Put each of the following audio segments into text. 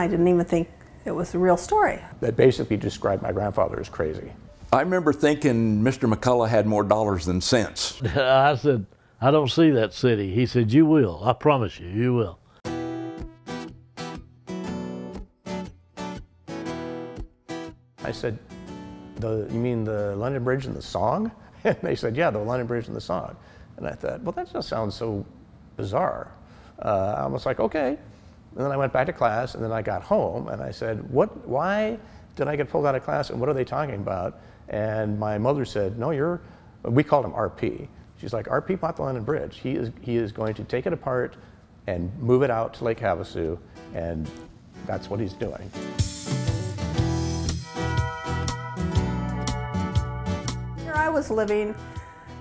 I didn't even think it was a real story. That basically described my grandfather as crazy. I remember thinking Mr. McCulloch had more dollars than sense. I said, I don't see that city. He said, you will. I promise you, you will. I said, you mean the London Bridge and the song? And they said, yeah, the London Bridge and the song. And I thought, well, that just sounds so bizarre. I was like, okay. And then I went back to class, and then I got home, and I said, why did I get pulled out of class, and what are they talking about? And my mother said, no, we called him RP. She's like, RP bought the London Bridge. He is going to take it apart and move it out to Lake Havasu, and that's what he's doing. Here I was living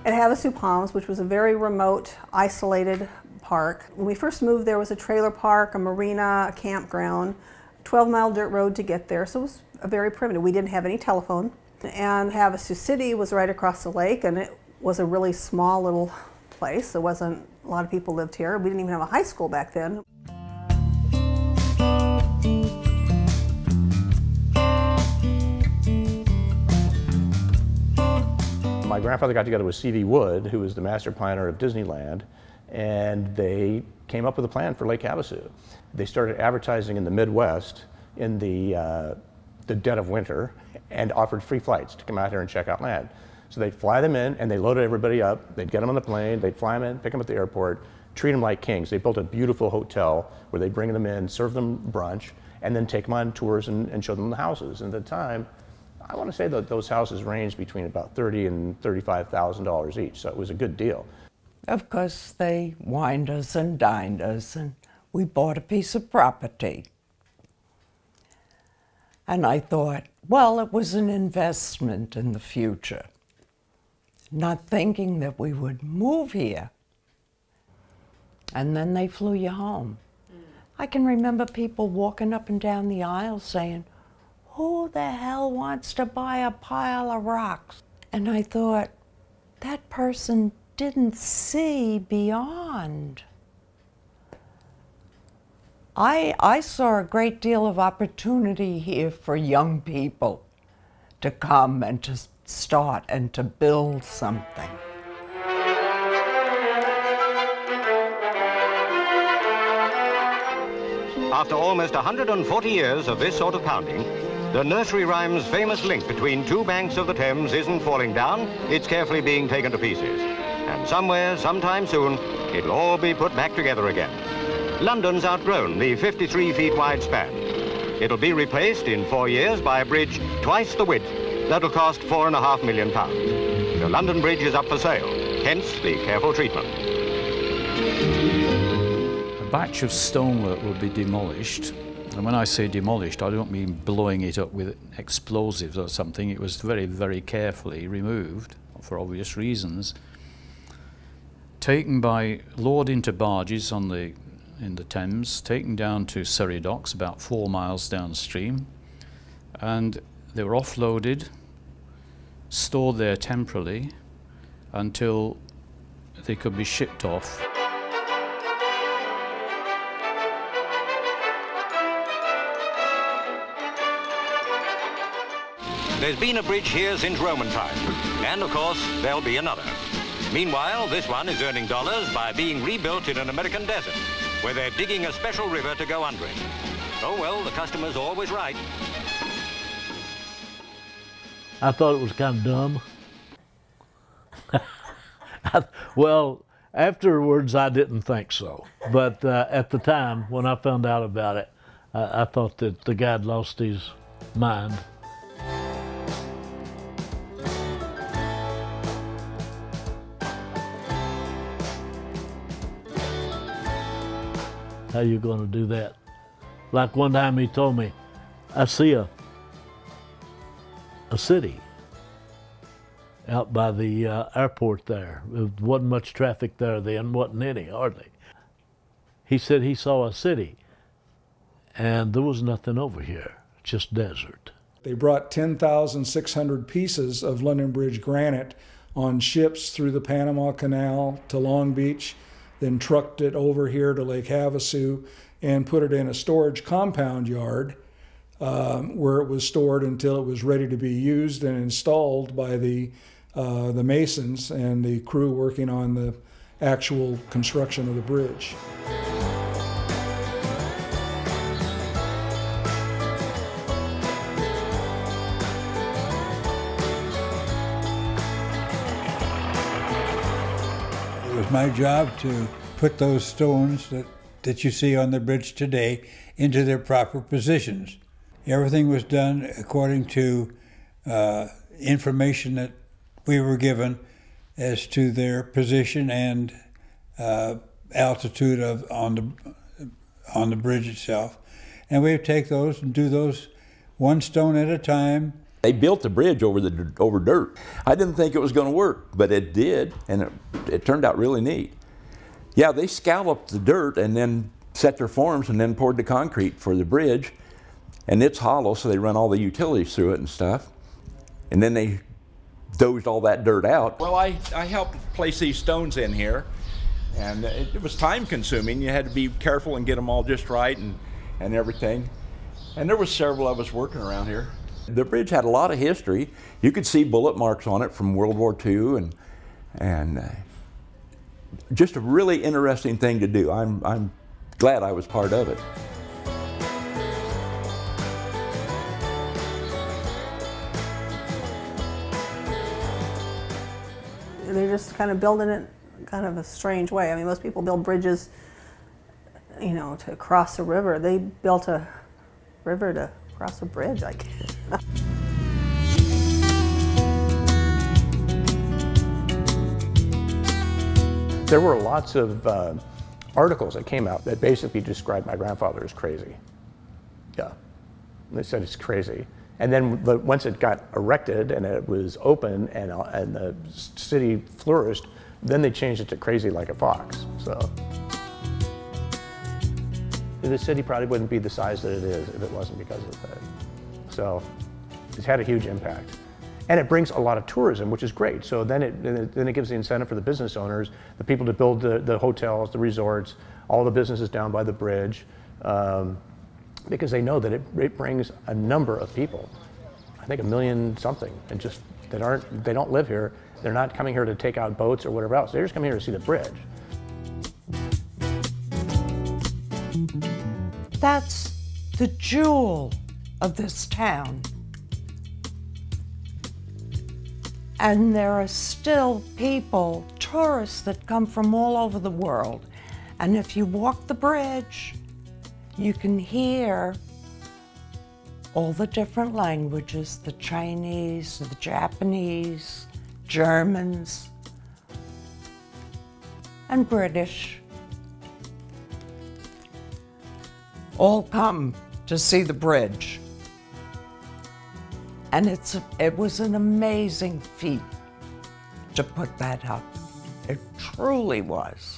at Havasu Palms, which was a very remote, isolated park. When we first moved, there was a trailer park, a marina, a campground, 12-mile dirt road to get there, so it was very primitive. We didn't have any telephone. And Havasu City was right across the lake, and it was a really small little place. There wasn't a lot of people lived here. We didn't even have a high school back then. My grandfather got together with C.V. Wood, who was the master planner of Disneyland, and they came up with a plan for Lake Havasu. They started advertising in the Midwest in the dead of winter and offered free flights to come out here and check out land. So they'd fly them in, and they loaded everybody up. They'd get them on the plane, they'd fly them in, pick them at the airport, treat them like kings. They built a beautiful hotel where they'd bring them in, serve them brunch, and then take them on tours and show them the houses. And at the time, I want to say that those houses ranged between about $30,000 and $35,000 each, so it was a good deal. Of course, they wined us and dined us, and we bought a piece of property. And I thought, well, it was an investment in the future, not thinking that we would move here. And then they flew you home. I can remember people walking up and down the aisle saying, who the hell wants to buy a pile of rocks? And I thought, that person didn't see beyond. I saw a great deal of opportunity here for young people to come and to start and to build something. After almost 140 years of this sort of pounding, the nursery rhyme's famous link between two banks of the Thames isn't falling down, it's carefully being taken to pieces. And somewhere, sometime soon, it'll all be put back together again. London's outgrown the 53 feet wide span. It'll be replaced in 4 years by a bridge twice the width that'll cost £4.5 million. The London Bridge is up for sale, hence the careful treatment. A batch of stonework will be demolished. And when I say demolished, I don't mean blowing it up with explosives or something. It was very, very carefully removed for obvious reasons. Taken by, lowered into barges in the Thames, taken down to Surrey docks about 4 miles downstream, and they were offloaded, stored there temporarily until they could be shipped off. There's been a bridge here since Roman times, and of course there'll be another. Meanwhile, this one is earning dollars by being rebuilt in an American desert, where they're digging a special river to go under it. Oh well, the customer's always right. I thought it was kind of dumb. Well, afterwards I didn't think so. But at the time, when I found out about it, I thought that the guy had lost his mind. How you gonna do that? Like one time he told me, I see a city out by the airport there. There wasn't much traffic there then, wasn't any, hardly. He said he saw a city, and there was nothing over here, just desert. They brought 10,600 pieces of London Bridge granite on ships through the Panama Canal to Long Beach. then trucked it over here to Lake Havasu and put it in a storage compound yard where it was stored until it was ready to be used and installed by the masons and the crew working on the actual construction of the bridge. It was my job to put those stones that you see on the bridge today into their proper positions. Everything was done according to information that we were given as to their position and altitude on the bridge itself. And we would take those and do those one stone at a time. They built the bridge over dirt. I didn't think it was going to work, but it did, and it turned out really neat. Yeah, they scalloped the dirt and then set their forms and then poured the concrete for the bridge. And it's hollow, so they run all the utilities through it and stuff. And then they dozed all that dirt out. Well, I helped place these stones in here, and it was time consuming. You had to be careful and get them all just right and everything. And there was several of us working around here. The bridge had a lot of history. You could see bullet marks on it from World War II, and just a really interesting thing to do. I'm glad I was part of it. They're just kind of building it kind of a strange way. I mean, most people build bridges, you know, to cross a river. They built a river to cross a bridge, I guess. There were lots of articles that came out that basically described my grandfather as crazy. Yeah, they said it's crazy. And then once it got erected and it was open and the city flourished, then they changed it to crazy like a fox. So the city probably wouldn't be the size that it is if it wasn't because of that. So it's had a huge impact. And it brings a lot of tourism, which is great. So then it gives the incentive for the business owners, the people to build the hotels, the resorts, all the businesses down by the bridge. Because they know that it brings a number of people. I think 1 million something, and just they don't live here. They're not coming here to take out boats or whatever else. They're just coming here to see the bridge. That's the jewel of this town. And there are still people, tourists that come from all over the world. And if you walk the bridge, you can hear all the different languages, the Chinese, the Japanese, Germans, and British, all come to see the bridge. And it was an amazing feat to put that up. It truly was.